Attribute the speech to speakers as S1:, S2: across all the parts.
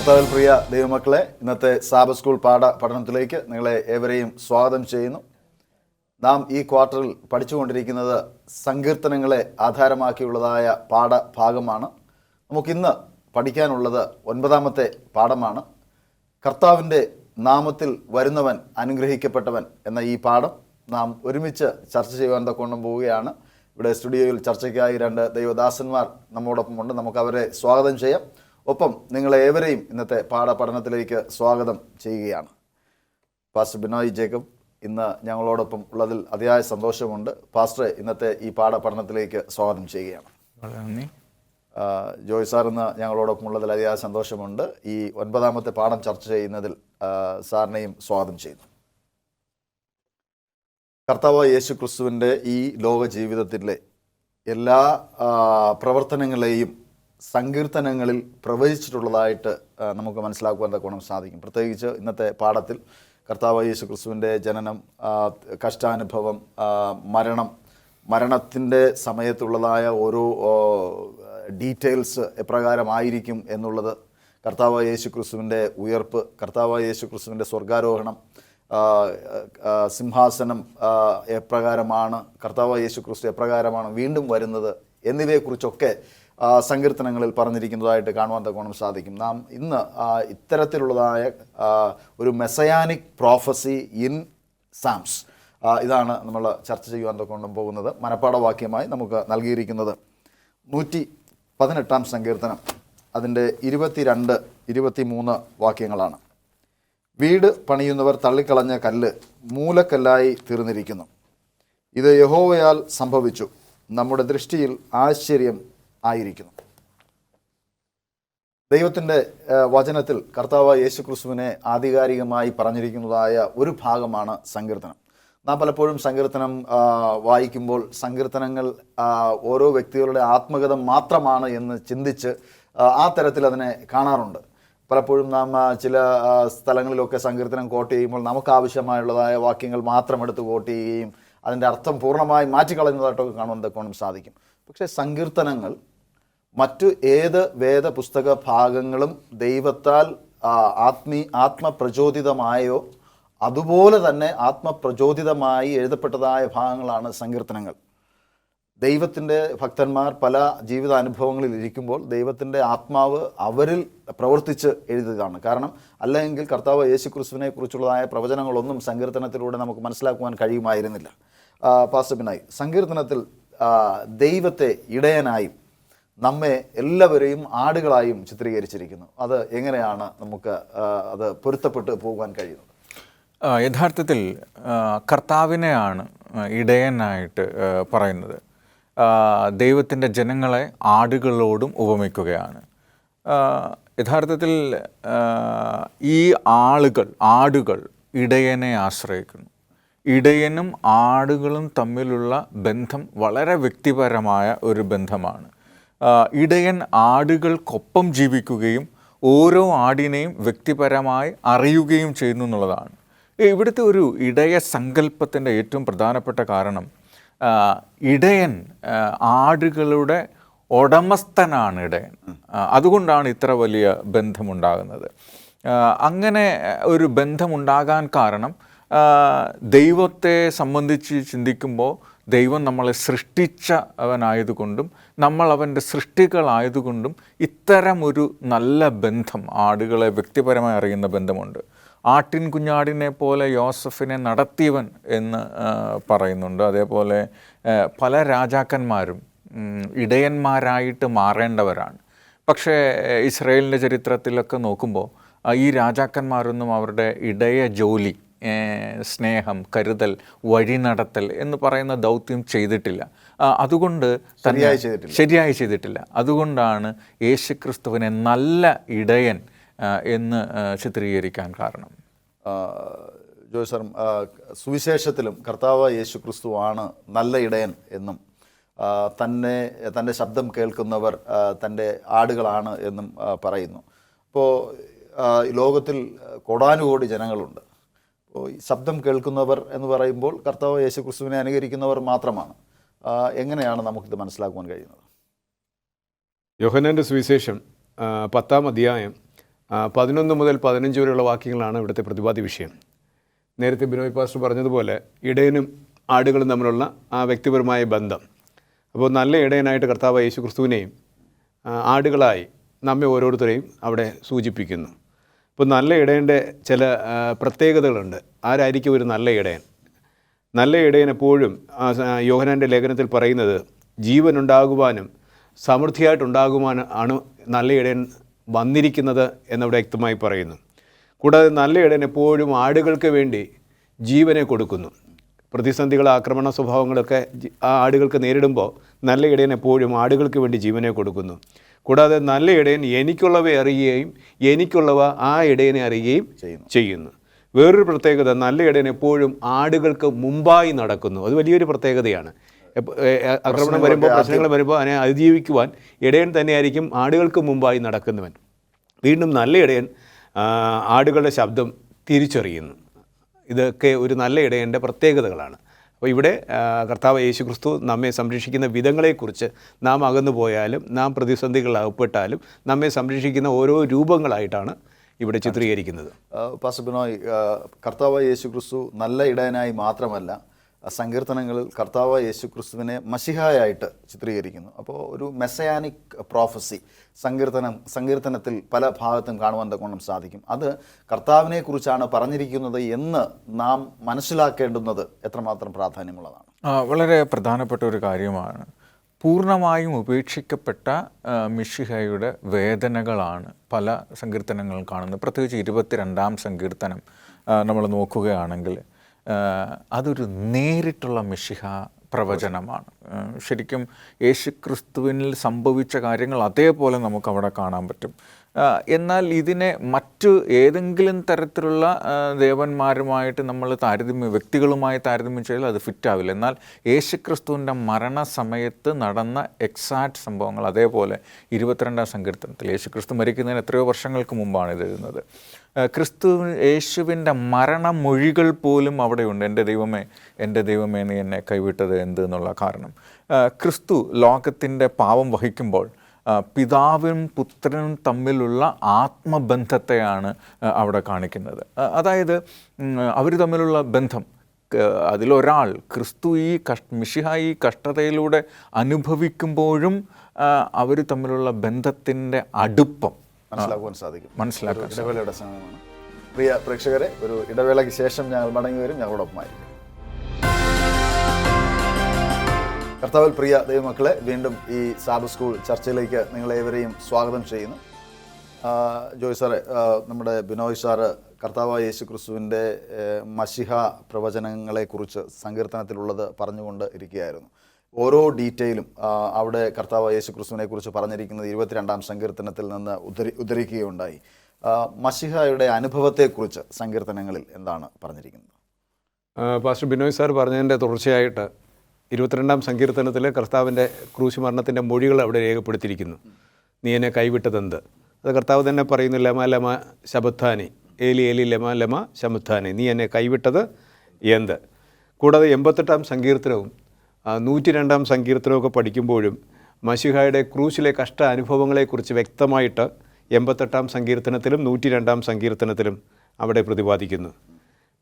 S1: കർത്താവിൽ പ്രിയ ദൈവമക്കളെ, ഇന്നത്തെ സാബത്ത് സ്കൂൾ പഠനത്തിലേക്ക് നിങ്ങളെ ഏവരെയും സ്വാഗതം ചെയ്യുന്നു. നാം ഈ ക്വാർട്ടറിൽ പഠിച്ചുകൊണ്ടിരിക്കുന്നത് സങ്കീർത്തനങ്ങളെ ആധാരമാക്കിയുള്ളതായ പാഠഭാഗമാണ്. നമുക്കിന്ന് പഠിക്കാനുള്ളത് 9-ാമത്തെ പാഠമാണ്. കർത്താവിൻ്റെ നാമത്തിൽ വരുന്നവൻ അനുഗ്രഹിക്കപ്പെട്ടവൻ എന്ന ഈ പാഠം നാം ഒരുമിച്ച് ചർച്ച ചെയ്യുവാൻ തക്കോണം പോവുകയാണ്. ഇവിടെ സ്റ്റുഡിയോയിൽ ചർച്ചയ്ക്കായി 2 ദൈവദാസന്മാർ നമ്മോടൊപ്പം ഉണ്ട്. നമുക്ക് അവരെ സ്വാഗതം ചെയ്യാം. ഒപ്പം നിങ്ങളെ ഏവരെയും ഇന്നത്തെ പഠനത്തിലേക്ക് സ്വാഗതം ചെയ്യുകയാണ്. പാസ്റ്റർ ബിനോയ് ജേക്കബ് ഇന്ന് ഞങ്ങളോടൊപ്പം ഉള്ളതിൽ അതിയായ സന്തോഷമുണ്ട്. പാസ്റ്ററെ ഇന്നത്തെ ഈ പഠനത്തിലേക്ക് സ്വാഗതം ചെയ്യുകയാണ്.
S2: നന്ദി.
S1: ജോയ് സാർ ഇന്ന് ഞങ്ങളോടൊപ്പം ഉള്ളതിൽ അതിയായ സന്തോഷമുണ്ട്. ഈ 9-ാമത്തെ പാഠം ചർച്ച ചെയ്യുന്നതിൽ സാറിനെയും സ്വാഗതം ചെയ്യുന്നു. കർത്താവ് യേശു ക്രിസ്തുവിൻ്റെ ഈ ലോക ജീവിതത്തിലെ എല്ലാ പ്രവർത്തനങ്ങളെയും സങ്കീർത്തനങ്ങളിൽ പ്രവചിച്ചിട്ടുള്ളതായിട്ട് നമുക്ക് മനസ്സിലാക്കുവാൻ തക്കോണം സാധിക്കും. പ്രത്യേകിച്ച് ഇന്നത്തെ പാഠത്തിൽ കർത്താവ് യേശു ക്രിസ്തുവിൻ്റെ ജനനം, കഷ്ടാനുഭവം, മരണത്തിൻ്റെ സമയത്തുള്ളതായ ഓരോ ഡീറ്റെയിൽസ് എപ്രകാരമായിരിക്കും എന്നുള്ളത്, കർത്താവ് യേശു ക്രിസ്തുവിൻ്റെ ഉയർപ്പ്, കർത്താവ് യേശു ക്രിസ്തുവിൻ്റെ സ്വർഗാരോഹണം, സിംഹാസനം എപ്രകാരമാണ്, കർത്താവ് യേശു ക്രിസ്തു എപ്രകാരമാണ് വീണ്ടും വരുന്നത് എന്നിവയെക്കുറിച്ചൊക്കെ സങ്കീർത്തനങ്ങളിൽ പറഞ്ഞിരിക്കുന്നതായിട്ട് കാണുവാൻ തക്കോണം സാധിക്കും. നാം ഇന്ന് ഇത്തരത്തിലുള്ളതായ ഒരു മെസയാനിക് പ്രോഫസി ഇൻ സാംസ് ഇതാണ് നമ്മൾ ചർച്ച ചെയ്യുവാൻ തക്കോണം പോകുന്നത്. മനപ്പാഠവാക്യമായി നമുക്ക് നൽകിയിരിക്കുന്നത് 118-ാം സങ്കീർത്തനം, അതിൻ്റെ 22, 23 വാക്യങ്ങളാണ്. വീട് പണിയുന്നവർ തള്ളിക്കളഞ്ഞ കല്ല് മൂലക്കല്ലായി തീർന്നിരിക്കുന്നു. ഇത് യഹോവയാൽ സംഭവിച്ചു, നമ്മുടെ ദൃഷ്ടിയിൽ ആശ്ചര്യം ആയിരിക്കുന്നു. ദൈവത്തിൻ്റെ വചനത്തിൽ കർത്താവ് യേശു ക്രിസ്തുവിനെ ആധികാരികമായി പറഞ്ഞിരിക്കുന്നതായ ഒരു ഭാഗമാണ് സങ്കീർത്തനം. നാം പലപ്പോഴും സങ്കീർത്തനം വായിക്കുമ്പോൾ സങ്കീർത്തനങ്ങൾ ഓരോ വ്യക്തികളുടെ ആത്മകഥ മാത്രമാണ് എന്ന് ചിന്തിച്ച് ആ തരത്തിൽ അതിനെ കാണാറുണ്ട്. പലപ്പോഴും നാം ചില സ്ഥലങ്ങളിലൊക്കെ സങ്കീർത്തനം കോട്ട് ചെയ്യുമ്പോൾ നമുക്ക് ആവശ്യമായുള്ളതായ വാക്യങ്ങൾ മാത്രം എടുത്ത് കോട്ട് ചെയ്യുകയും അതിൻ്റെ അർത്ഥം പൂർണ്ണമായി മാറ്റിക്കളയുന്നതായിട്ടൊക്കെ കാണുവാൻ തക്കോണം സാധിക്കും. പക്ഷേ സങ്കീർത്തനങ്ങൾ മറ്റു ഏത് വേദപുസ്തക ഭാഗങ്ങളും ദൈവത്താൽ ആത്മപ്രചോദിതമായോ അതുപോലെ തന്നെ ആത്മപ്രചോദിതമായി എഴുതപ്പെട്ടതായ ഭാഗങ്ങളാണ് സങ്കീർത്തനങ്ങൾ. ദൈവത്തിൻ്റെ ഭക്തന്മാർ പല ജീവിതാനുഭവങ്ങളിൽ ഇരിക്കുമ്പോൾ ദൈവത്തിൻ്റെ ആത്മാവ് അവരിൽ പ്രവർത്തിച്ച് എഴുതുകയാണ്. കാരണം അല്ലെങ്കിൽ കർത്താവ് യേശു ക്രിസ്തുവിനെ കുറിച്ചുള്ളതായ പ്രവചനങ്ങളൊന്നും സങ്കീർത്തനത്തിലൂടെ നമുക്ക് മനസ്സിലാക്കുവാൻ കഴിയുമായിരുന്നില്ല. പാസ്റ്റർ ബിനോയ്, സങ്കീർത്തനത്തിൽ ദൈവത്തെ ഇടയനായും നമ്മെ എല്ലാവരെയും ആടുകളായും ചിത്രീകരിച്ചിരിക്കുന്നു. അത് എങ്ങനെയാണ് നമുക്ക് അത് പൊരുത്തപ്പെട്ട് പോകുവാൻ കഴിയുന്നത്?
S2: യഥാർത്ഥത്തിൽ കർത്താവിനെയാണ് ഇടയനായിട്ട് പറയുന്നത്. ദൈവത്തിൻ്റെ ജനങ്ങളെ ആടുകളോടും ഉപമിക്കുകയാണ്. യഥാർത്ഥത്തിൽ ഈ ആടുകൾ ഇടയനെ ആശ്രയിക്കുന്നു. ഇടയനും ആടുകളും തമ്മിലുള്ള ബന്ധം വളരെ വ്യക്തിപരമായ ഒരു ബന്ധമാണ്. ഇടയൻ ആടുകൾക്കൊപ്പം ജീവിക്കുകയും ഓരോ ആടിനെയും വ്യക്തിപരമായി അറിയുകയും ചെയ്യുന്നു എന്നുള്ളതാണ്. ഇവിടുത്തെ ഒരു ഇടയ സങ്കല്പത്തിൻ്റെ ഏറ്റവും പ്രധാനപ്പെട്ട കാരണം, ഇടയൻ ആടുകളുടെ ഉടമസ്ഥനാണ് ഇടയൻ. അതുകൊണ്ടാണ് ഇത്ര വലിയ ബന്ധമുണ്ടാകുന്നത്. അങ്ങനെ ഒരു ബന്ധമുണ്ടാകാൻ കാരണം ദൈവത്തെ സംബന്ധിച്ച് ചിന്തിക്കുമ്പോൾ ദൈവം നമ്മളെ സൃഷ്ടിച്ചവനായതുകൊണ്ടും നമ്മൾ അവൻ്റെ സൃഷ്ടികളായതുകൊണ്ടും ഇത്തരമൊരു നല്ല ബന്ധം, ആടുകളെ വ്യക്തിപരമായി അറിയുന്ന ബന്ധമുണ്ട്. ആട്ടിൻ കുഞ്ഞാടിനെ പോലെ യോസഫിനെ നടത്തിയവൻ എന്ന് പറയുന്നുണ്ട്. അതേപോലെ പല രാജാക്കന്മാരും ഇടയന്മാരായിട്ട് മാറേണ്ടവരാണ്. പക്ഷേ ഇസ്രായേലിൻ്റെ ചരിത്രത്തിലൊക്കെ നോക്കുമ്പോൾ ഈ രാജാക്കന്മാരൊന്നും അവരുടെ ഇടയ ജോലി, സ്നേഹം, കരുതൽ, വഴി നടത്തൽ എന്ന് പറയുന്ന ദൗത്യം ചെയ്തിട്ടില്ല. അതുകൊണ്ട് ശരിയായി ചെയ്തിട്ടില്ല. അതുകൊണ്ടാണ് യേശുക്രിസ്തുവിനെ നല്ല ഇടയൻ എന്ന് ചിത്രീകരിക്കാൻ കാരണം.
S1: ജോയ് സാർ, സുവിശേഷത്തിലും കർത്താവ് യേശു ക്രിസ്തുവാണ് നല്ല ഇടയൻ എന്നും തൻ്റെ ശബ്ദം കേൾക്കുന്നവർ തൻ്റെ ആടുകളാണ് എന്നും പറയുന്നു. അപ്പോൾ ലോകത്തിൽ കോടാനുകോടി ജനങ്ങളുണ്ട്. അപ്പോൾ ഈ ശബ്ദം കേൾക്കുന്നവർ എന്ന് പറയുമ്പോൾ കർത്താവ് യേശു ക്രിസ്തുവിനെ അനുകരിക്കുന്നവർ മാത്രമാണ്. എങ്ങനെയാണ് നമുക്കിത് മനസ്സിലാക്കുവാൻ കഴിയുന്നത്?
S3: യോഹന്നാൻ്റെ സുവിശേഷം 10-ാം അധ്യായം 11 മുതൽ 15 വരെയുള്ള വാക്യങ്ങളാണ് ഇവിടുത്തെ പ്രതിപാദ്യ വിഷയം. നേരത്തെ ബിനോയ് പാസ്റ്റർ പറഞ്ഞതുപോലെ ഇടയനും ആടുകളും തമ്മിലുള്ള ആ വ്യക്തിപരമായ ബന്ധം. അപ്പോൾ നല്ല ഇടയനായിട്ട് കർത്താവ് യേശു ക്രിസ്തുവിനെയും ആടുകളായി നമ്മെ ഓരോരുത്തരെയും അവിടെ സൂചിപ്പിക്കുന്നു. അപ്പോൾ നല്ല ഇടയൻ്റെ ചില പ്രത്യേകതകളുണ്ട്. ആരായിരിക്കും ഒരു നല്ല ഇടയൻ? നല്ല ഇടയൻ എപ്പോഴും യോഹന്നാൻ്റെ ലേഖനത്തിൽ പറയുന്നത് ജീവനുണ്ടാകുവാനും സമൃദ്ധിയായിട്ടുണ്ടാകുവാനും ആണ് നല്ല ഇടയൻ വന്നിരിക്കുന്നത് എന്നവിടെ വ്യക്തമായി പറയുന്നു. കൂടാതെ നല്ല ഇടയൻ എപ്പോഴും ആടുകൾക്ക് വേണ്ടി ജീവനെ കൊടുക്കുന്നു. പ്രതിസന്ധികൾ, ആക്രമണ സ്വഭാവങ്ങളൊക്കെ ആ ആടുകൾക്ക് നേരിടുമ്പോൾ നല്ല ഇടയൻ എപ്പോഴും ആടുകൾക്ക് വേണ്ടി ജീവനെ കൊടുക്കുന്നു. കൂടാതെ നല്ല ഇടയൻ എനിക്കുള്ളവ അറിയുകയും എനിക്കുള്ളവ ആ ഇടയനെ അറിയുകയും ചെയ്യുന്നു. വേറൊരു പ്രത്യേകത, നല്ല ഇടയൻ എപ്പോഴും ആടുകൾക്ക് മുമ്പായി നടക്കുന്നു. അത് വലിയൊരു പ്രത്യേകതയാണ്. ആക്രമണം വരുമ്പോൾ, പ്രശ്നങ്ങൾ വരുമ്പോൾ അതിനെ അതിജീവിക്കുവാൻ ഇടയൻ തന്നെയായിരിക്കും ആടുകൾക്ക് മുമ്പായി നടക്കുന്നവൻ. വീണ്ടും നല്ല ഇടയൻ ആടുകളുടെ ശബ്ദം തിരിച്ചറിയുന്നു. ഇതൊക്കെ ഒരു നല്ല ഇടയൻ്റെ പ്രത്യേകതകളാണ്. അപ്പോൾ ഇവിടെ കർത്താവ് യേശു ക്രിസ്തു നമ്മെ സംരക്ഷിക്കുന്ന വിധങ്ങളെക്കുറിച്ച് നാം അകന്നു പോയാലും നാം പ്രതിസന്ധികളിൽ അകപ്പെട്ടാലും നമ്മെ സംരക്ഷിക്കുന്ന ഓരോ രൂപങ്ങളായിട്ടാണ് ഇവിടെ ചിത്രീകരിക്കുന്നത്.
S1: പാസ്റ്റർ ബിനോയ്, കർത്താവ് യേശു ക്രിസ്തു നല്ല ഇടയനായി മാത്രമല്ല സങ്കീർത്തനങ്ങളിൽ കർത്താവ് യേശു ക്രിസ്തുവിനെ മശിഹായായിട്ട് ചിത്രീകരിക്കുന്നു. അപ്പോൾ ഒരു മെസ്സയാനിക് പ്രോഫസി സങ്കീർത്തനത്തിൽ പല ഭാഗത്തും കാണുവാൻ തക്കോണം സാധിക്കും. അത് കർത്താവിനെ കുറിച്ചാണ് പറഞ്ഞിരിക്കുന്നത് എന്ന് നാം മനസ്സിലാക്കേണ്ടുന്നത് എത്രമാത്രം പ്രാധാന്യമുള്ളതാണ്?
S2: വളരെ പ്രധാനപ്പെട്ട ഒരു കാര്യമാണ്. പൂർണ്ണമായും ഉപേക്ഷിക്കപ്പെട്ട മിശിഹയുടെ വേദനകളാണ് പല സങ്കീർത്തനങ്ങളും കാണുന്നത്. പ്രത്യേകിച്ച് 22-ാം സങ്കീർത്തനം നമ്മൾ നോക്കുകയാണെങ്കിൽ അതൊരു നേരിട്ടുള്ള മിശിഹ പ്രവചനമാണ്. ശരിക്കും യേശുക്രിസ്തുവിനിൽ സംഭവിച്ച കാര്യങ്ങൾ അതേപോലെ നമുക്കവിടെ കാണാൻ പറ്റും. എന്നാൽ ഇതിനെ മറ്റു ഏതെങ്കിലും തരത്തിലുള്ള ദേവന്മാരുമായിട്ട് നമ്മൾ വ്യക്തികളുമായി താരതമ്യം ചെയ്താൽ അത് ഫിറ്റാവില്ല. എന്നാൽ യേശുക്രിസ്തുവിൻ്റെ മരണസമയത്ത് നടന്ന എക്സാക്റ്റ് സംഭവങ്ങൾ അതേപോലെ 22-ാം സങ്കീർത്തനത്തിൽ യേശുക്രിസ്തു മരിക്കുന്നതിന് എത്രയോ വർഷങ്ങൾക്ക് മുമ്പാണ് ഇത് എഴുതുന്നത്. യേശുവിൻ്റെ മരണമൊഴികൾ പോലും അവിടെയുണ്ട്. എൻ്റെ ദൈവമേ നീ എന്നെ കൈവിട്ടത് എന്ത് എന്നുള്ള കാരണം. ക്രിസ്തു ലോകത്തിൻ്റെ പാപം വഹിക്കുമ്പോൾ പിതാവും പുത്രനും തമ്മിലുള്ള ആത്മബന്ധത്തെയാണ് അവിടെ കാണിക്കുന്നത്. അതായത് അവർ തമ്മിലുള്ള ബന്ധം, അതിലൊരാൾ ക്രിസ്തു മിശിഹ ഈ കഷ്ടതയിലൂടെ അനുഭവിക്കുമ്പോഴും അവർ തമ്മിലുള്ള ബന്ധത്തിൻ്റെ അടുപ്പം മനസ്സിലാക്കാൻ
S1: ഇടവേളയുടെ സമയമാണ്. പ്രിയ പ്രേക്ഷകരെ, ഒരു ഇടവേളയ്ക്ക് ശേഷം ഞങ്ങൾ മടങ്ങി വരും. ഞങ്ങളോടൊപ്പമായിരിക്കും. കർത്താവിൽ പ്രിയ ദൈവമക്കളെ, വീണ്ടും ഈ സാബത്ത് സ്കൂൾ ചർച്ചയിലേക്ക് നിങ്ങളേവരെയും സ്വാഗതം ചെയ്യുന്നു. ജോയ് സാറെ, നമ്മുടെ ബിനോയ് സാറ് കർത്താവായ യേശു ക്രിസ്തുവിൻ്റെ മശിഹ പ്രവചനങ്ങളെക്കുറിച്ച് സങ്കീർത്തനത്തിലുള്ളത് പറഞ്ഞുകൊണ്ട് ഇരിക്കുകയായിരുന്നു. ഓരോ ഡീറ്റെയിലും അവിടെ കർത്താവായ യേശു ക്രിസ്തുവിനെ കുറിച്ച് പറഞ്ഞിരിക്കുന്നത് 22-ാം സങ്കീർത്തനത്തിൽ നിന്ന് ഉദ്ധരിക്കുകയുണ്ടായി. മശിഹയുടെ അനുഭവത്തെക്കുറിച്ച് സങ്കീർത്തനങ്ങളിൽ എന്താണ് പറഞ്ഞിരിക്കുന്നത്?
S3: പാസ്റ്റർ ബിനോയ് സാർ പറഞ്ഞതിൻ്റെ തുടർച്ചയായിട്ട് 22-ാം സങ്കീർത്തനത്തിൽ കർത്താവിൻ്റെ ക്രൂശ് മരണത്തിൻ്റെ മൊഴികൾ അവിടെ രേഖപ്പെടുത്തിയിരിക്കുന്നു. നീ എന്നെ കൈവിട്ടതെന്ത്? അത് കർത്താവ് തന്നെ പറയുന്നു, ലമ ലമ ശബത്താനി, ഏലി ഏലി ലമ ലമ ശബത്താനി, നീ എന്നെ കൈവിട്ടത് എന്ത്? കൂടാതെ 88-ാം സങ്കീർത്തനവും 102-ാം സങ്കീർത്തനമൊക്കെ പഠിക്കുമ്പോഴും മശിഹായുടെ ക്രൂശിലെ കഷ്ട അനുഭവങ്ങളെക്കുറിച്ച് വ്യക്തമായിട്ട് 88-ാം സങ്കീർത്തനത്തിലും 102-ാം സങ്കീർത്തനത്തിലും അവിടെ പ്രതിപാദിക്കുന്നു.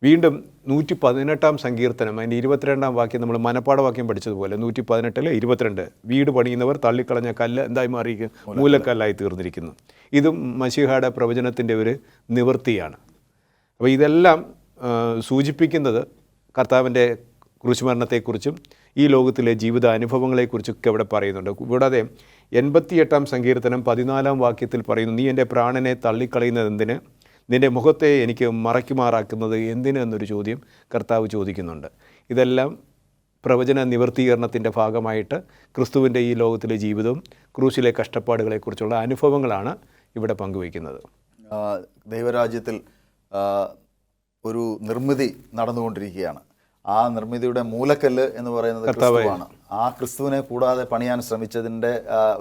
S3: വീണ്ടും 118-ാം സങ്കീർത്തനം, അതിൻ്റെ 22-ാം വാക്യം നമ്മൾ മനപ്പാഠവാക്യം പഠിച്ചതുപോലെ 118-22, വീട് പണിയുന്നവർ തള്ളിക്കളഞ്ഞ കല്ല് എന്തായി മാറിയിരിക്കും? മൂലക്കല്ലായി തീർന്നിരിക്കുന്നു. ഇതും മശിഹായുടെ പ്രവചനത്തിൻ്റെ ഒരു നിവൃത്തിയാണ്. അപ്പോൾ ഇതെല്ലാം സൂചിപ്പിക്കുന്നത് കർത്താവിൻ്റെ ക്രൂശുമരണത്തെക്കുറിച്ചും ഈ ലോകത്തിലെ ജീവിത അനുഭവങ്ങളെക്കുറിച്ചൊക്കെ അവിടെ പറയുന്നുണ്ട്. കൂടാതെ 88-ാം സങ്കീർത്തനം 14-ാം വാക്യത്തിൽ പറയുന്നു, നീ എൻ്റെ പ്രാണനെ തള്ളിക്കളയുന്നത് എന്തിന്? നിൻ്റെ മുഖത്തെ എനിക്ക് മറയ്ക്കുമാറാക്കുന്നത് എന്തിന് എന്നൊരു ചോദ്യം കർത്താവ് ചോദിക്കുന്നുണ്ട്. ഇതെല്ലാം പ്രവചന നിവർത്തീകരണത്തിൻ്റെ ഭാഗമായിട്ട് ക്രിസ്തുവിൻ്റെ ഈ ലോകത്തിലെ ജീവിതവും ക്രൂശിലെ കഷ്ടപ്പാടുകളെക്കുറിച്ചുള്ള അനുഭവങ്ങളാണ് ഇവിടെ പങ്കുവയ്ക്കുന്നത്.
S1: ദൈവരാജ്യത്തിൽ ഒരു നിർമ്മിതി നടന്നുകൊണ്ടിരിക്കുകയാണ്. ആ നിർമ്മിതിയുടെ മൂലക്കല്ല് എന്ന് പറയുന്നത് ക്രിസ്തുവാണ്. ആ ക്രിസ്തുവിനെ കൂടാതെ പണിയാൻ ശ്രമിച്ചതിൻ്റെ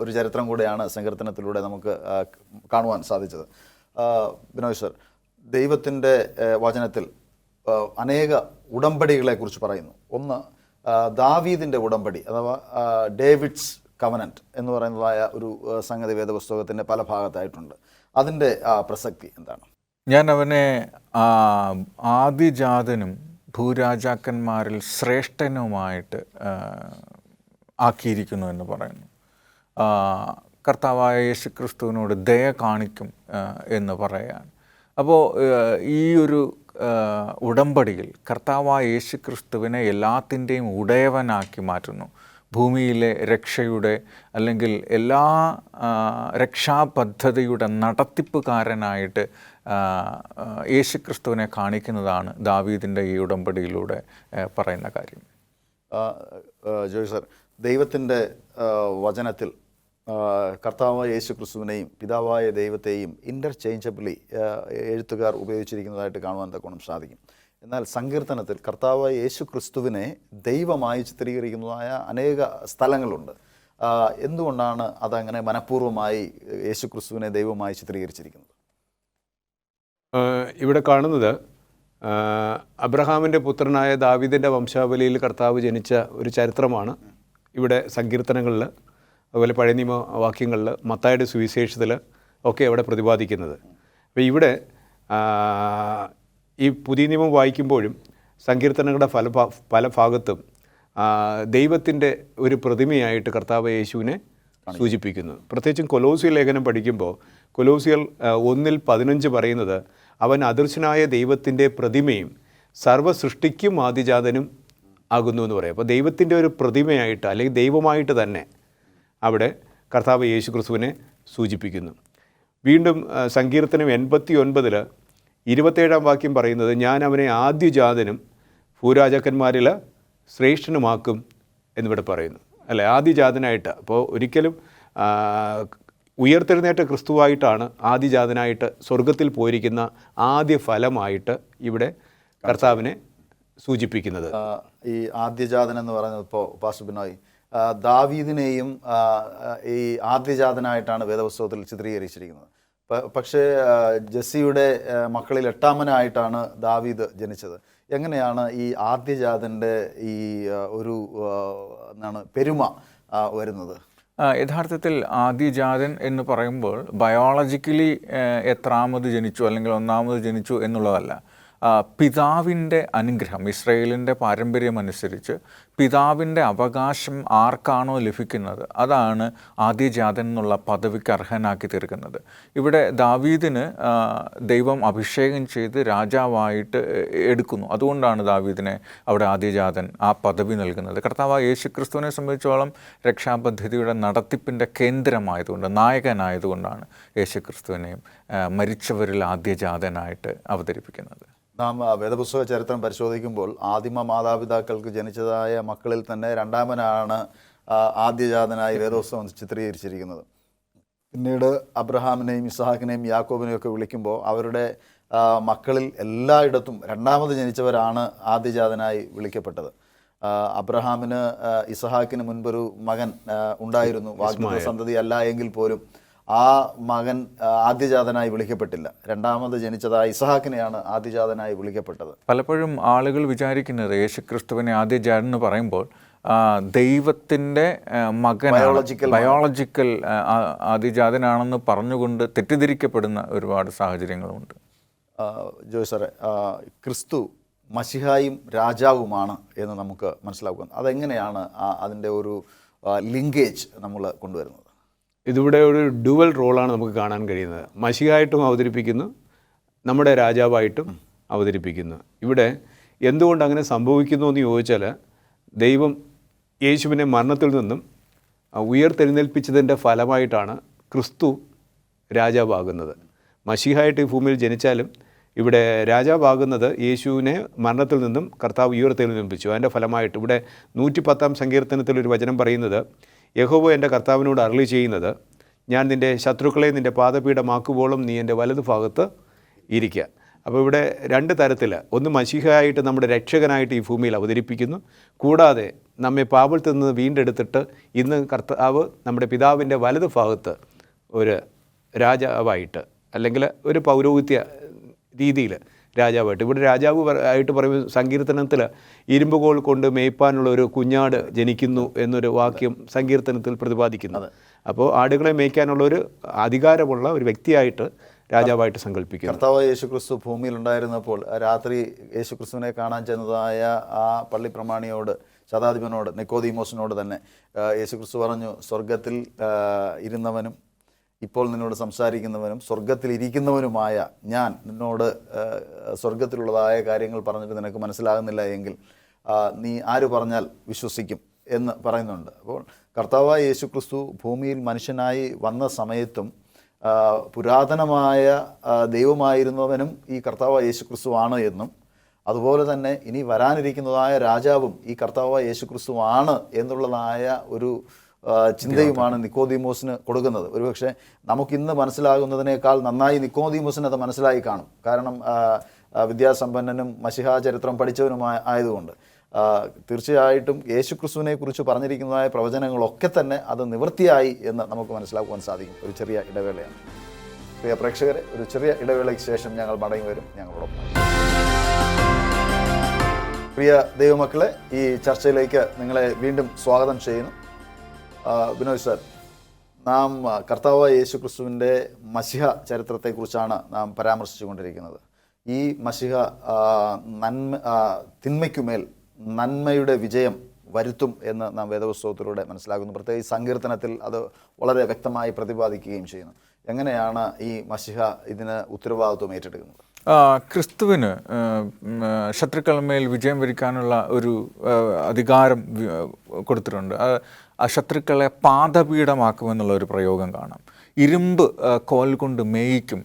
S1: ഒരു ചരിത്രം കൂടെയാണ് സങ്കീർത്തനത്തിലൂടെ നമുക്ക് കാണുവാൻ സാധിച്ചത്. ബിനോയ് സർ, ദൈവത്തിൻ്റെ വചനത്തിൽ അനേക ഉടമ്പടികളെക്കുറിച്ച് പറയുന്നു. ഒന്ന് ദാവീദിൻ്റെ ഉടമ്പടി, അഥവാ ഡേവിഡ്സ് കവനൻറ്റ് എന്ന് പറയുന്നതായ ഒരു സംഗതി വേദപുസ്തകത്തിൻ്റെ പല ഭാഗത്തായിട്ടുണ്ട്. അതിൻ്റെ പ്രസക്തി എന്താണ്?
S2: ഞാൻ അവനെ ആദിജാതനും ഭൂരാജാക്കന്മാരിൽ ശ്രേഷ്ഠനുമായിട്ട് ആക്കിയിരിക്കുന്നു എന്ന് പറയുന്നു. കർത്താവായ യേശു ക്രിസ്തുവിനോട് ദയ കാണിക്കും എന്ന് പറയാൻ. അപ്പോൾ ഈ ഒരു ഉടമ്പടിയിൽ കർത്താവായ യേശു ക്രിസ്തുവിനെ എല്ലാത്തിൻ്റെയും ഉടയവനാക്കി മാറ്റുന്നു. ഭൂമിയിലെ രക്ഷയുടെ അല്ലെങ്കിൽ എല്ലാ രക്ഷാപദ്ധതിയുടെ നടത്തിപ്പുകാരനായിട്ട് യേശുക്രിസ്തുവിനെ കാണിക്കുന്നതാണ് ദാവീദിൻ്റെ ഈ ഉടമ്പടിയിലൂടെ പറയുന്ന കാര്യം.
S1: ജോയ് സർ, ദൈവത്തിൻ്റെ വചനത്തിൽ കർത്താവായ യേശു ക്രിസ്തുവിനെയും പിതാവായ ദൈവത്തെയും ഇൻ്റർചേഞ്ചബിളി എഴുത്തുകാർ ഉപയോഗിച്ചിരിക്കുന്നതായിട്ട് കാണുവാൻ തക്കോണം സാധിക്കും. എന്നാൽ സങ്കീർത്തനത്തിൽ കർത്താവായ യേശു ക്രിസ്തുവിനെ ദൈവമായി ചിത്രീകരിക്കുന്നതായ അനേക സ്ഥലങ്ങളുണ്ട്. എന്തുകൊണ്ടാണ് അതങ്ങനെ മനഃപൂർവ്വമായി യേശു ക്രിസ്തുവിനെ ദൈവമായി ചിത്രീകരിച്ചിരിക്കുന്നത്?
S3: ഇവിടെ കാണുന്നത് അബ്രഹാമിൻ്റെ പുത്രനായ ദാവീദിൻ്റെ വംശാവലിയിൽ കർത്താവ് ജനിച്ച ഒരു ചരിത്രമാണ് ഇവിടെ സങ്കീർത്തനങ്ങളിൽ, അതുപോലെ പഴയ നിയമ വാക്യങ്ങളിൽ, മത്തായിയുടെ സുവിശേഷത്തിൽ ഒക്കെ അവിടെ പ്രതിപാദിക്കുന്നത്. അപ്പോൾ ഇവിടെ ഈ പുതിയ നിയമം വായിക്കുമ്പോഴും സങ്കീർത്തനങ്ങളുടെ പല ഭാഗത്തും ദൈവത്തിൻ്റെ ഒരു പ്രതിമയായിട്ട് കർത്താവ് യേശുവിനെ സൂചിപ്പിക്കുന്നു. പ്രത്യേകിച്ചും കൊലോസ്യ ലേഖനം പഠിക്കുമ്പോൾ കൊലോസ്യർ 1:15 പറയുന്നത്, അവൻ അദൃശ്യനായ ദൈവത്തിൻ്റെ പ്രതിമയും സർവ്വസൃഷ്ടിക്കും ആദിജാതനും ആകുന്നു എന്ന് പറയും. അപ്പോൾ ദൈവത്തിൻ്റെ ഒരു പ്രതിമയായിട്ട് അല്ലെങ്കിൽ ദൈവമായിട്ട് തന്നെ അവിടെ കർത്താവ് യേശു ക്രിസ്തുവിനെ സൂചിപ്പിക്കുന്നു. വീണ്ടും സങ്കീർത്തനം 89 27 വാക്യം പറയുന്നത്, ഞാൻ അവനെ ആദ്യജാതനും ഭൂരാജാക്കന്മാരിൽ ശ്രേഷ്ഠനുമാക്കും എന്നിവിടെ പറയുന്നു, അല്ലേ? ആദ്യജാതനായിട്ട്. അപ്പോൾ ഒരിക്കലും ഉയർത്തെഴുന്നേറ്റ ക്രിസ്തുവായിട്ടാണ് ആദിജാതനായിട്ട് സ്വർഗത്തിൽ പോയിരിക്കുന്ന ആദ്യ ഫലമായിട്ട് ഇവിടെ കർത്താവിനെ സൂചിപ്പിക്കുന്നത്.
S1: ഈ ആദ്യജാതൻ എന്ന് പറയുന്നത് ഇപ്പോൾ പാസ്റ്റർ ബിനോയ്, ദാവീദിനെയും ഈ ആദ്യജാതനായിട്ടാണ് വേദപുസ്തകത്തിൽ ചിത്രീകരിച്ചിരിക്കുന്നത്. പക്ഷേ ജെസ്സിയുടെ മക്കളിൽ 8ാമനായിട്ടാണ് ദാവീദ് ജനിച്ചത്. എങ്ങനെയാണ് ഈ ആദ്യജാതൻ്റെ ഈ ഒരു എന്താണ് പെരുമ വരുന്നത്?
S2: യഥാർത്ഥത്തിൽ ആദ്യജാതൻ എന്ന് പറയുമ്പോൾ ബയോളജിക്കലി എത്രാമത് ജനിച്ചു അല്ലെങ്കിൽ 1ാമത് ജനിച്ചു എന്നുള്ളതല്ല. പിതാവിൻ്റെ അനുഗ്രഹം, ഇസ്രയേലിൻ്റെ പാരമ്പര്യമനുസരിച്ച് പിതാവിൻ്റെ അവകാശം ആർക്കാണോ ലഭിക്കുന്നത് അതാണ് ആദ്യജാതൻ എന്നുള്ള പദവിക്ക് അർഹനാക്കി തീർക്കുന്നത്. ഇവിടെ ദാവീദിന് ദൈവം അഭിഷേകം ചെയ്ത് രാജാവായിട്ട് എടുക്കുന്നു. അതുകൊണ്ടാണ് ദാവീദിനെ അവിടെ ആദ്യജാതൻ ആ പദവി നൽകുന്നത്. കർത്താവായ യേശുക്രിസ്തുവിനെ സംബന്ധിച്ചോളം രക്ഷാപദ്ധതിയുടെ നടത്തിപ്പിൻ്റെ കേന്ദ്രമായതുകൊണ്ട്, നായകനായതുകൊണ്ടാണ് യേശുക്രിസ്തുവിനെയും മരിച്ചവരിൽ ആദ്യജാതനായിട്ട് അവതരിപ്പിക്കുന്നത്.
S1: നാം വേദപുസ്തക ചരിത്രം പരിശോധിക്കുമ്പോൾ ആദിമ മാതാപിതാക്കൾക്ക് ജനിച്ചതായ മക്കളിൽ തന്നെ 2ാമനാണ് ആദ്യജാതനായി വേദപുസ്തകം ചിത്രീകരിച്ചിരിക്കുന്നത്. പിന്നീട് അബ്രഹാമിനെയും ഇസ്ഹാക്കിനെയും യാക്കോബിനെയും ഒക്കെ വിളിക്കുമ്പോൾ അവരുടെ മക്കളിൽ എല്ലായിടത്തും 2ാമത് ജനിച്ചവരാണ് ആദ്യജാതനായി വിളിക്കപ്പെട്ടത്. അബ്രഹാമിന് ഇസ്ഹാക്കിന് മുൻപൊരു മകൻ ഉണ്ടായിരുന്നു, വാഗ്ദത്ത സന്തതി അല്ല എങ്കിൽ പോലും ആ മകൻ ആദ്യജാതനായി വിളിക്കപ്പെട്ടില്ല. 2ാമത് ജനിച്ചതായ ഇസ്ഹാക്കിനെയാണ് ആദ്യജാതനായി വിളിക്കപ്പെട്ടത്.
S2: പലപ്പോഴും ആളുകൾ വിചാരിക്കുന്നത് യേശുക്രിസ്തുവിനെ ആദ്യജാതൻ എന്ന് പറയുമ്പോൾ ദൈവത്തിൻ്റെ മകൻ, ബയോളജിക്കൽ ആദ്യജാതനാണെന്ന് പറഞ്ഞുകൊണ്ട് തെറ്റിദ്ധരിക്കപ്പെടുന്ന ഒരുപാട് സാഹചര്യങ്ങളുമുണ്ട്.
S1: ജോയ് സാറേ, ക്രിസ്തു മശിഹായും രാജാവുമാണ് എന്ന് നമുക്ക് മനസ്സിലാക്കുക. അതെങ്ങനെയാണ് അതിൻ്റെ ഒരു ലിങ്കേജ് നമ്മൾ കൊണ്ടുവരുന്നത്?
S3: ഇതിവിടെ ഒരു ഡുവൽ റോളാണ് നമുക്ക് കാണാൻ കഴിയുന്നത്. മശിഹായിട്ടും അവതരിപ്പിക്കുന്നു, നമ്മുടെ രാജാവായിട്ടും അവതരിപ്പിക്കുന്നു. ഇവിടെ എന്തുകൊണ്ട് അങ്ങനെ സംഭവിക്കുന്നു എന്ന് ചോദിച്ചാൽ, ദൈവം യേശുവിനെ മരണത്തിൽ നിന്നും ഉയർത്തെഴുന്നേൽപ്പിച്ചതിൻ്റെ ഫലമായിട്ടാണ് ക്രിസ്തു രാജാവാകുന്നത്. മശിഹായിട്ട് ഈ ഭൂമിയിൽ ജനിച്ചാലും ഇവിടെ രാജാവാകുന്നത് യേശുവിനെ മരണത്തിൽ നിന്നും കർത്താവ് ഉയർത്തെഴുന്നേൽപ്പിച്ചു. അതിൻ്റെ ഫലമായിട്ട് ഇവിടെ 110 സങ്കീർത്തനത്തിൽ ഒരു വചനം പറയുന്നത്, യഹോവ എൻ്റെ കർത്താവിനോട് അരുളി ചെയ്യുന്നത്, ഞാൻ നിൻ്റെ ശത്രുക്കളെ നിൻ്റെ പാദപീഠമാക്കുവോളം നീ എൻ്റെ വലതു ഭാഗത്ത് ഇരിക്കുക. അപ്പോൾ ഇവിടെ 2 തരത്തിൽ, ഒന്ന് മശിഹയായിട്ട് നമ്മുടെ രക്ഷകനായിട്ട് ഈ ഭൂമിയിൽ അവതരിപ്പിക്കുന്നു, കൂടാതെ നമ്മെ പാപത്തിൽ നിന്ന് വീണ്ടെടുത്തിട്ട് ഇന്ന് കർത്താവ് നമ്മുടെ പിതാവിൻ്റെ വലതു ഭാഗത്ത് ഒരു രാജാവായിട്ട് അല്ലെങ്കിൽ ഒരു പൗരോഹിത്യ രീതിയിൽ രാജാവായിട്ട്. ഇവിടെ രാജാവ് ആയിട്ട് പറയുമ്പോൾ സങ്കീർത്തനത്തിൽ ഇരുമ്പുകോൽ കൊണ്ട് മേയ്പ്പാനുള്ള ഒരു കുഞ്ഞാട് ജനിക്കുന്നു എന്നൊരു വാക്യം സങ്കീർത്തനത്തിൽ പ്രതിപാദിക്കുന്നത്. അപ്പോൾ ആടുകളെ മേയ്ക്കാനുള്ള ഒരു അധികാരമുള്ള ഒരു വ്യക്തിയായിട്ട് രാജാവായിട്ട് സങ്കല്പിക്കുന്നു.
S1: കർത്താവ് യേശുക്രിസ്തു ഭൂമിയിലുണ്ടായിരുന്നപ്പോൾ രാത്രി യേശുക്രിസ്തുവിനെ കാണാൻ ചെന്നതായ ആ പള്ളി പ്രമാണിയോട്, ശതാധിപനോട്, നിക്കോദീമോസിനോട് തന്നെ യേശുക്രിസ്തു പറഞ്ഞു, സ്വർഗത്തിൽ ഇരുന്നവനും ഇപ്പോൾ നിന്നോട് സംസാരിക്കുന്നവനും സ്വർഗത്തിൽ ഇരിക്കുന്നവനുമായ ഞാൻ നിന്നോട് സ്വർഗത്തിലുള്ളതായ കാര്യങ്ങൾ പറഞ്ഞിട്ട് നിനക്ക് മനസ്സിലാകുന്നില്ല എങ്കിൽ നീ ആര് പറഞ്ഞാൽ വിശ്വസിക്കും എന്ന് പറയുന്നുണ്ട്. അപ്പോൾ കർത്താവായ യേശുക്രിസ്തു ഭൂമിയിൽ മനുഷ്യനായി വന്ന സമയത്തും പുരാതനമായ ദൈവമായിരുന്നവനും ഈ കർത്താവായ യേശുക്രിസ്തു ആണ് എന്നും, അതുപോലെ തന്നെ ഇനി വരാനിരിക്കുന്നതായ രാജാവും ഈ കർത്താവായ യേശുക്രിസ്തു ആണ് എന്നുള്ളതായ ഒരു ചിന്തയുമാണ് നിക്കോദീമോസിന് കൊടുക്കുന്നത്. ഒരുപക്ഷെ നമുക്കിന്ന് മനസ്സിലാകുന്നതിനേക്കാൾ നന്നായി നിക്കോദീമോസിന് അത് മനസ്സിലായി കാണും. കാരണം വിദ്യാസമ്പന്നനും മശിഹാ ചരിത്രം ആയതുകൊണ്ട് തീർച്ചയായിട്ടും യേശുക്രിസ്തുവിനെ കുറിച്ച് പറഞ്ഞിരിക്കുന്നതായ പ്രവചനങ്ങളൊക്കെ തന്നെ അത് നിവൃത്തിയായി എന്ന് നമുക്ക് മനസ്സിലാക്കുവാൻ സാധിക്കും. ഒരു ചെറിയ ഇടവേളയാണ്. പ്രിയ പ്രേക്ഷകരെ, ഒരു ചെറിയ ഇടവേളയ്ക്ക് ശേഷം ഞങ്ങൾ മടങ്ങി വരും ഞങ്ങളോടൊപ്പം. പ്രിയ ദൈവമക്കളെ, ഈ ചർച്ചയിലേക്ക് നിങ്ങളെ വീണ്ടും സ്വാഗതം ചെയ്യുന്നു. ബിനോയ് സാർ, നാം കർത്താവായ യേശുക്രിസ്തുവിൻ്റെ മശിഹ ചരിത്രത്തെക്കുറിച്ചാണ് നാം പരാമർശിച്ചു കൊണ്ടിരിക്കുന്നത്. ഈ മശിഹ തിന്മയ്ക്കുമേൽ നന്മയുടെ വിജയം വരുത്തും എന്ന് നാം വേദപുസ്തകത്തിലൂടെ മനസ്സിലാക്കുന്നു. പ്രത്യേകിച്ച് സങ്കീർത്തനത്തിൽ അത് വളരെ വ്യക്തമായി പ്രതിപാദിക്കുകയും ചെയ്യുന്നു. എങ്ങനെയാണ് ഈ മശിഹ ഇതിന് ഉത്തരവാദിത്വം ഏറ്റെടുക്കുന്നത്?
S2: ക്രിസ്തുവിന് ശത്രുക്കളുമേൽ വിജയം വരിക്കാനുള്ള ഒരു അധികാരം കൊടുത്തിട്ടുണ്ട്. ആ ശത്രുക്കളെ പാദപീഠമാക്കുമെന്നുള്ള ഒരു പ്രയോഗം കാണാം. ഇരുമ്പ് കോൽ കൊണ്ട് മേയിക്കും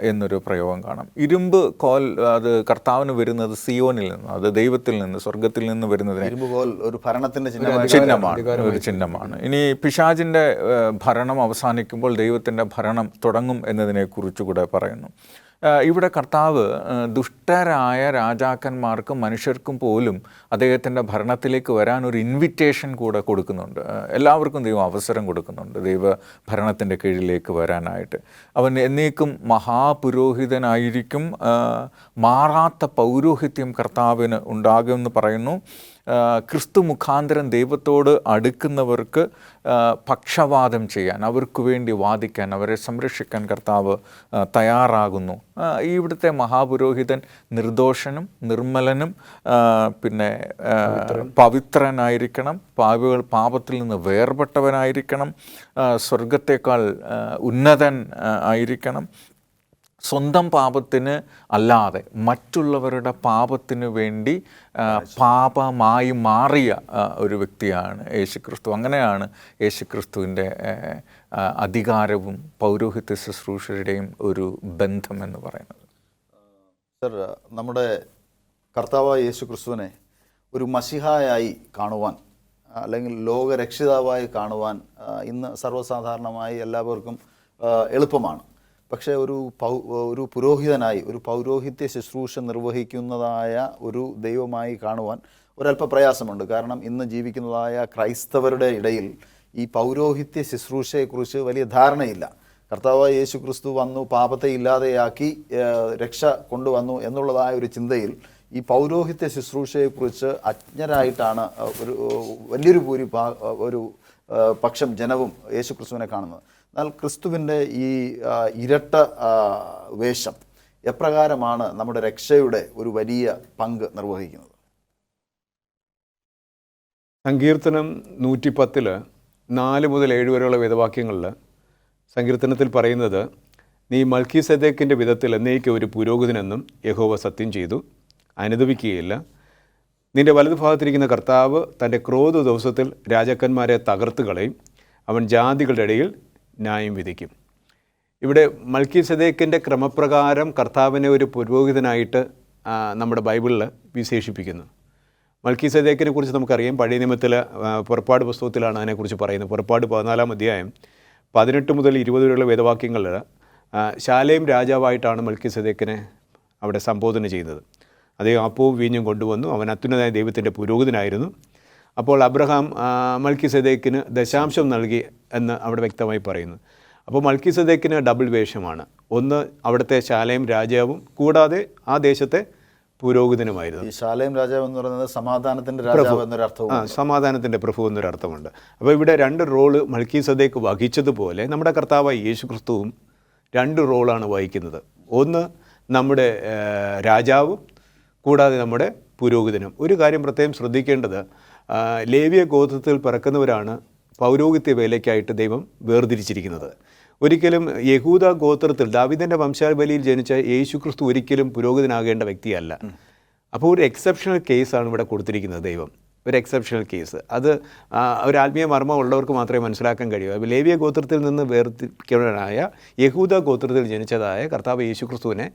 S2: എന്നൊരു പ്രയോഗം കാണാം. ഇരുമ്പ് കോൽ അത് കർത്താവിന് വരുന്നത് സിയോനിൽ നിന്ന്, അത് ദൈവത്തിൽ നിന്ന്, സ്വർഗത്തിൽ നിന്ന് വരുന്നതിന്
S1: ഒരു ഭരണത്തിൻ്റെ
S2: ചിഹ്നമാണ്. ഇനി പിശാചിൻ്റെ ഭരണം അവസാനിക്കുമ്പോൾ ദൈവത്തിൻ്റെ ഭരണം തുടങ്ങും എന്നതിനെക്കുറിച്ച് കൂടെ പറയുന്നു. ഇവിടെ കർത്താവ് ദുഷ്ടരായ രാജാക്കന്മാർക്കും മനുഷ്യർക്കും പോലും അദ്ദേഹത്തിൻ്റെ ഭരണത്തിലേക്ക് വരാൻ ഒരു ഇൻവിറ്റേഷൻ കൂടെ കൊടുക്കുന്നുണ്ട്. എല്ലാവർക്കും ദൈവം അവസരം കൊടുക്കുന്നുണ്ട് ദൈവ ഭരണത്തിൻ്റെ കീഴിലേക്ക് വരാനായിട്ട്. അവൻ എന്നേക്കും മഹാപുരോഹിതനായിരിക്കും. മാറാത്ത പൗരോഹിത്യം കർത്താവിന് ഉണ്ടാകുമെന്ന് പറയുന്നു. ക്രിസ്തു മുഖാന്തരം ദൈവത്തോട് അടുക്കുന്നവർക്ക് പക്ഷവാദം ചെയ്യാൻ, അവർക്ക് വേണ്ടി വാദിക്കാൻ, അവരെ സംരക്ഷിക്കാൻ കർത്താവ് തയ്യാറാകുന്നു. ഇവിടുത്തെ മഹാപുരോഹിതൻ നിർദോഷനും നിർമ്മലനും പിന്നെ പവിത്രനായിരിക്കണം, പാപത്തിൽ നിന്ന് വേർപെട്ടവനായിരിക്കണം, സ്വർഗത്തേക്കാൾ ഉന്നതൻ ആയിരിക്കണം. സ്വന്തം പാപത്തിന് അല്ലാതെ മറ്റുള്ളവരുടെ പാപത്തിന് വേണ്ടി പാപമായി മാറിയ ഒരു വ്യക്തിയാണ് യേശുക്രിസ്തു. അങ്ങനെയാണ് യേശുക്രിസ്തുവിൻ്റെ അധികാരവും പൗരോഹിത്യ ശുശ്രൂഷയുടെയും ഒരു ബന്ധം എന്ന് പറയുന്നത്.
S1: സർ, നമ്മുടെ കർത്താവായ യേശുക്രിസ്തുവിനെ ഒരു മശിഹായായി കാണുവാൻ, അല്ലെങ്കിൽ ലോകരക്ഷിതാവായി കാണുവാൻ ഇന്ന് സർവ്വസാധാരണമായി എല്ലാവർക്കും എളുപ്പമാണ്. പക്ഷേ ഒരു പുരോഹിതനായി, ഒരു പൗരോഹിത്യ ശുശ്രൂഷ നിർവഹിക്കുന്നതായ ഒരു ദൈവമായി കാണുവാൻ ഒരല്പ പ്രയാസമുണ്ട്. കാരണം ഇന്ന് ജീവിക്കുന്നതായ ക്രൈസ്തവരുടെ ഇടയിൽ ഈ പൗരോഹിത്യ ശുശ്രൂഷയെക്കുറിച്ച് വലിയ ധാരണയില്ല. കർത്താവായ യേശു ക്രിസ്തു വന്നു, പാപത്തെ ഇല്ലാതെയാക്കി രക്ഷ കൊണ്ടുവന്നു എന്നുള്ളതായ ഒരു ചിന്തയിൽ ഈ പൗരോഹിത്യ ശുശ്രൂഷയെക്കുറിച്ച് അജ്ഞരായിട്ടാണ് ഒരു പക്ഷം ജനവും യേശു ക്രിസ്തുവിനെ കാണുന്നത്. എന്നാൽ ക്രിസ്തുവിൻ്റെ ഈ ഇരട്ട വേഷം എപ്രകാരമാണ് നമ്മുടെ രക്ഷയുടെ ഒരു വലിയ പങ്ക് നിർവഹിക്കുന്നത്?
S3: സങ്കീർത്തനം 110 4 മുതൽ 7 വരെയുള്ള വേദവാക്യങ്ങളിൽ സങ്കീർത്തനത്തിൽ പറയുന്നത്, നീ മൽക്കീസേദെക്കിൻ്റെ വിധത്തിൽ എന്നേക്കും ഒരു പുരോഹിതനെന്നും യഹോവ സത്യം ചെയ്തു, അനുദപിക്കുകയില്ല. നിൻ്റെ വലതുഭാഗത്തിരിക്കുന്ന കർത്താവ് തൻ്റെ ക്രോധ ദിവസത്തിൽ രാജാക്കന്മാരെ തകർത്ത് കളയും, അവൻ ജാതികളുടെ ഇടയിൽ ന്യായം വിധിക്കും. ഇവിടെ മൽക്കീസേദെക്കിൻ്റെ ക്രമപ്രകാരം കർത്താവിനെ ഒരു പുരോഹിതനായിട്ട് നമ്മുടെ ബൈബിളിൽ വിശേഷിപ്പിക്കുന്നു. മൽക്കീസേദെക്കിനെ കുറിച്ച് നമുക്കറിയാം. പഴയ നിയമത്തിൽ പുറപ്പാട് പുസ്തകത്തിലാണ് അതിനെക്കുറിച്ച് പറയുന്നത്. പുറപ്പാട് 14-ാം അധ്യായം 18 മുതൽ 20 വരെയുള്ള വേദവാക്യങ്ങളിൽ ശാലേം രാജാവായിട്ടാണ് മൽക്കീസേദെക്കിനെ അവിടെ സംബോധന ചെയ്യുന്നത്. അദ്ദേഹം അപ്പവും വീഞ്ഞും കൊണ്ടുവന്നു. അവൻ അത്യുന്നതനായ ദൈവത്തിൻ്റെ പുരോഹിതനായിരുന്നു. അപ്പോൾ അബ്രഹാം മൽക്കീസേദെക്കിന് ദശാംശം നൽകി എന്ന് അവിടെ വ്യക്തമായി പറയുന്നു. അപ്പോൾ മൽക്കീസദേക്കിന് ഡബിൾ വേഷമാണ്. ഒന്ന് അവിടുത്തെ ശാലേം രാജാവും കൂടാതെ ആ ദേശത്തെ പുരോഹിതനുമായിരുന്നു.
S1: ഈ ശാലേം രാജാവ് എന്ന് പറയുന്നത് സമാധാനത്തിന്റെ രാജാവ് എന്നൊരർത്ഥവും.
S3: സമാധാനത്തിൻ്റെ പ്രഭു എന്നൊരർത്ഥമുണ്ട്. അപ്പോൾ ഇവിടെ 2 റോള് മൽക്കീസദേക്ക് വഹിച്ചതുപോലെ നമ്മുടെ കർത്താവായ യേശു ക്രിസ്തുവും 2 റോളാണ് വഹിക്കുന്നത്. ഒന്ന് നമ്മുടെ രാജാവും കൂടാതെ നമ്മുടെ പുരോഹിതനും. ഒരു കാര്യം പ്രത്യേകം ശ്രദ്ധിക്കേണ്ടത്, ലേവ്യ ഗോത്രത്തിൽ പിറക്കുന്നവരാണ് പൗരോഹിത്യ വേലയ്ക്കായിട്ട് ദൈവം വേർതിരിച്ചിരിക്കുന്നത്. ഒരിക്കലും യഹൂദ ഗോത്രത്തിൽ ദാവീദിൻ്റെ വംശാവലിയിൽ ജനിച്ച യേശു ക്രിസ്തു ഒരിക്കലും പുരോഹിതനാകേണ്ട വ്യക്തിയല്ല. അപ്പോൾ ഒരു എക്സെപ്ഷണൽ കേസാണ് ഇവിടെ കൊടുത്തിരിക്കുന്നത് ദൈവം, ഒരു എക്സെപ്ഷണൽ കേസ്. അത് ഒരു ആത്മീയ മർമ്മം ഉള്ളവർക്ക് മാത്രമേ മനസ്സിലാക്കാൻ കഴിയൂ. അപ്പോൾ ലേവ്യ ഗോത്രത്തിൽ നിന്ന് വേർതിരിക്കുന്നവനായ യഹൂദ ഗോത്രത്തിൽ ജനിച്ചതായ കർത്താവ് യേശു ക്രിസ്തുവിനെ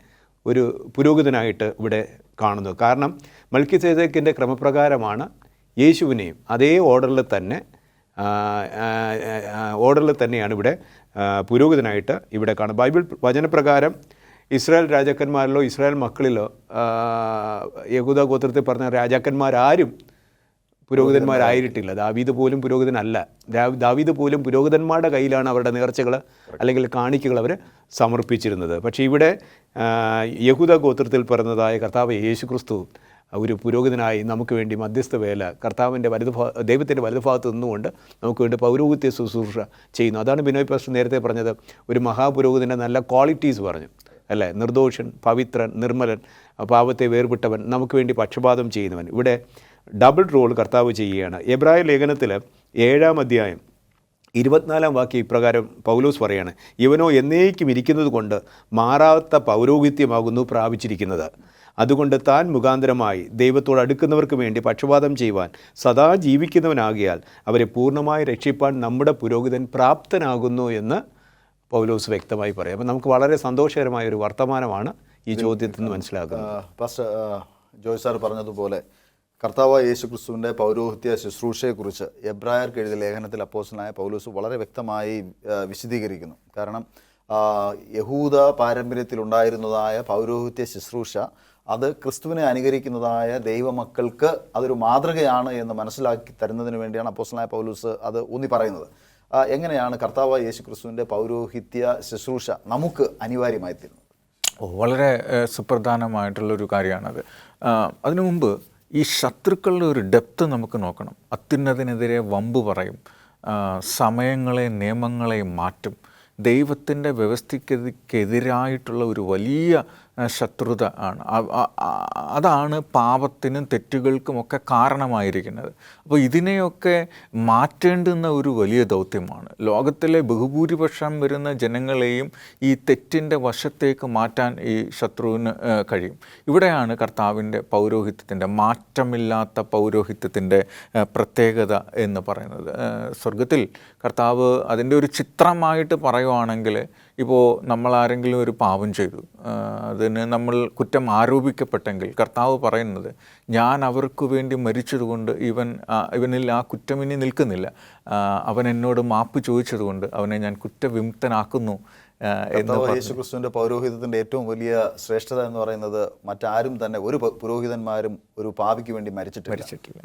S3: ഒരു പുരോഹിതനായിട്ട് ഇവിടെ കാണുന്നു. കാരണം മൽക്കീസേദെക്കിൻ്റെ ക്രമപ്രകാരമാണ് യേശുവിനെയും അതേ ഓർഡറിൽ തന്നെയാണ് ഇവിടെ പുരോഹിതനായിട്ട് ഇവിടെ കാണുന്നത്. ബൈബിൾ വചനപ്രകാരം ഇസ്രായേൽ രാജാക്കന്മാരിലോ ഇസ്രായേൽ മക്കളിലോ യഹൂദ ഗോത്രത്തിൽ പറഞ്ഞ രാജാക്കന്മാരാരും പുരോഹിതന്മാരായിട്ടില്ല. ദാവീദ് പോലും പുരോഹിതനല്ല. ദാവീദ് പോലും പുരോഹിതന്മാരുടെ കയ്യിലാണ് അവരുടെ നേർച്ചകൾ അല്ലെങ്കിൽ കാണിക്കകൾ അവർ സമർപ്പിച്ചിരുന്നത്. പക്ഷേ ഇവിടെ യഹൂദ ഗോത്രത്തിൽ പിറന്നതായ കർത്താവ് യേശു ക്രിസ്തു ഒരു പുരോഹിതനായി നമുക്ക് വേണ്ടി മധ്യസ്ഥ വേല കർത്താവിൻ്റെ ദൈവത്തിൻ്റെ വലതുഭാഗത്ത് നിന്നുകൊണ്ട് നമുക്ക് വേണ്ടി പൗരോഹിത്യ ശുശ്രൂഷ ചെയ്യുന്നു. അതാണ് ബിനോയ് പാസ്റ്റർ നേരത്തെ പറഞ്ഞത്. ഒരു മഹാപുരോഹിതൻ്റെ നല്ല ക്വാളിറ്റീസ് പറഞ്ഞു അല്ലേ? നിർദോഷൻ, പവിത്രൻ, നിർമ്മലൻ, പാപത്തെ വേർപെട്ടവൻ, നമുക്ക് വേണ്ടി പക്ഷപാതം ചെയ്യുന്നവൻ. ഇവിടെ ഡബിൾ റോൾ കർത്താവ് ചെയ്യുകയാണ്. എബ്രായ ലേഖനത്തിൽ 7-ാം അധ്യായം 24-ാം വാക്യം ഇപ്രകാരം പൗലോസ് പറയാണ്, ഇവനോ എന്നേക്കും ഇരിക്കുന്നത് കൊണ്ട് മാറാത്ത പൗരോഹിത്യമാകുന്നു പ്രാപിച്ചിരിക്കുന്നത്. അതുകൊണ്ട് താൻ മുഖാന്തരമായി ദൈവത്തോട് അടുക്കുന്നവർക്ക് വേണ്ടി പക്ഷപാതം ചെയ്യുവാൻ സദാ ജീവിക്കുന്നവനാകിയാൽ അവരെ പൂർണ്ണമായി രക്ഷിപ്പാൻ നമ്മുടെ പുരോഹിതൻ പ്രാപ്തനാകുന്നു എന്ന് പൗലോസ് വ്യക്തമായി പറയും. അപ്പോൾ നമുക്ക് വളരെ സന്തോഷകരമായ ഒരു വർത്തമാനമാണ് ഈ ചോദ്യത്തിൽ നിന്ന് മനസ്സിലാക്കുന്നത്.
S1: പാസ്റ്റർ ജോയ് സാർ പറഞ്ഞതുപോലെ കർത്താവായ യേശു ക്രിസ്തുവിൻ്റെ പൗരോഹിത്യ ശുശ്രൂഷയെക്കുറിച്ച് എബ്രായർക്ക് എഴുതിയ ലേഖനത്തിൽ അപ്പോസ്തലനായ പൗലോസ് വളരെ വ്യക്തമായി വിശദീകരിക്കുന്നു. കാരണം യഹൂദ പാരമ്പര്യത്തിലുണ്ടായിരുന്നതായ പൗരോഹിത്യ ശുശ്രൂഷ അത് ക്രിസ്തുവിനെ അനുകരിക്കുന്നതായ ദൈവമക്കൾക്ക് അതൊരു മാതൃകയാണ് എന്ന് മനസ്സിലാക്കി തരുന്നതിന് വേണ്ടിയാണ് അപ്പോസ്തലനായ പൗലോസ് അത് ഊന്നി പറയുന്നത്. എങ്ങനെയാണ് കർത്താവായ യേശു ക്രിസ്തുവിൻ്റെ പൗരോഹിത്യ ശുശ്രൂഷ നമുക്ക് അനിവാര്യമായി തീരുന്നത്?
S2: വളരെ സുപ്രധാനമായിട്ടുള്ളൊരു കാര്യമാണത്. അതിനു മുമ്പ് ഈ ശത്രുക്കളുടെ ഒരു ഡെപ്ത് നമുക്ക് നോക്കണം. അത്യുന്നതിനെതിരെ വമ്പ് പറയും, സമയങ്ങളെ നിയമങ്ങളെ മാറ്റും, ദൈവത്തിൻ്റെ വ്യവസ്ഥയ്ക്കെതിരായിട്ടുള്ള ഒരു വലിയ ശത്രുത ആണ്. അതാണ് പാപത്തിനും തെറ്റുകൾക്കുമൊക്കെ കാരണമായിരിക്കുന്നത്. അപ്പോൾ ഇതിനെയൊക്കെ മാറ്റേണ്ടുന്ന ഒരു വലിയ ദൗത്യമാണ്. ലോകത്തിലെ ബഹുഭൂരിപക്ഷം വരുന്ന ജനങ്ങളെയും ഈ തെറ്റിൻ്റെ വശത്തേക്ക് മാറ്റാൻ ഈ ശത്രുവിന് കഴിയും. ഇവിടെയാണ് കർത്താവിൻ്റെ പൗരോഹിത്യത്തിൻ്റെ, മാറ്റമില്ലാത്ത പൗരോഹിത്യത്തിൻ്റെ പ്രത്യേകത എന്ന് പറയുന്നത്. സ്വർഗത്തിൽ കർത്താവ് അതിൻ്റെ ഒരു ചിത്രമായിട്ട് പറയുവാണെങ്കിൽ, ഇപ്പോൾ നമ്മളാരെങ്കിലും ഒരു പാപം ചെയ്തു, അതിന് നമ്മൾ കുറ്റം ആരോപിക്കപ്പെട്ടെങ്കിൽ കർത്താവ് പറയുന്നത്, ഞാൻ അവർക്ക് വേണ്ടി മരിച്ചതുകൊണ്ട് ഇവനിൽ ആ കുറ്റം ഇനി നിൽക്കുന്നില്ല, അവൻ എന്നോട് മാപ്പ് ചോദിച്ചതുകൊണ്ട് അവനെ ഞാൻ കുറ്റവിമുക്തനാക്കുന്നു എന്ന്.
S1: യേശു ക്രിസ്തുവിൻ്റെ പൗരോഹിത്യത്തിൻ്റെ ഏറ്റവും വലിയ ശ്രേഷ്ഠത എന്ന് പറയുന്നത് മറ്റാരും തന്നെ, ഒരു പുരോഹിതന്മാരും ഒരു പാപിക്ക് വേണ്ടി മരിച്ചിട്ടില്ല.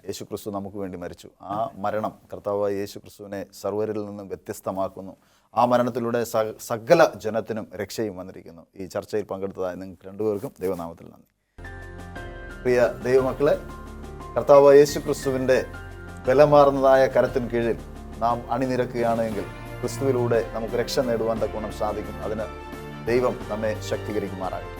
S1: യേശു ക്രിസ്തു നമുക്ക് വേണ്ടി മരിച്ചു. ആ മരണം കർത്താവായ യേശു ക്രിസ്തുവിനെ സർവരിൽ നിന്നും വ്യത്യസ്തമാക്കുന്നു. ആ മരണത്തിലൂടെ സകല ജനത്തിനും രക്ഷയും വന്നിരിക്കുന്നു. ഈ ചർച്ചയിൽ പങ്കെടുത്തതായി നിങ്ങൾക്ക് രണ്ടുപേർക്കും ദൈവനാമത്തിൽ നന്ദി. പ്രിയ ദൈവമക്കളെ, കർത്താവായ യേശു ക്രിസ്തുവിൻ്റെ ബലമാർന്നതായ കരത്തിന് കീഴിൽ നാം അണിനിരക്കുകയാണെങ്കിൽ ക്രിസ്തുവിലൂടെ നമുക്ക് രക്ഷ നേടുവാൻ തക്കവണ്ണം സാധിക്കും. അതിന് ദൈവം നമ്മെ ശക്തീകരിക്കുമാറാകട്ടെ.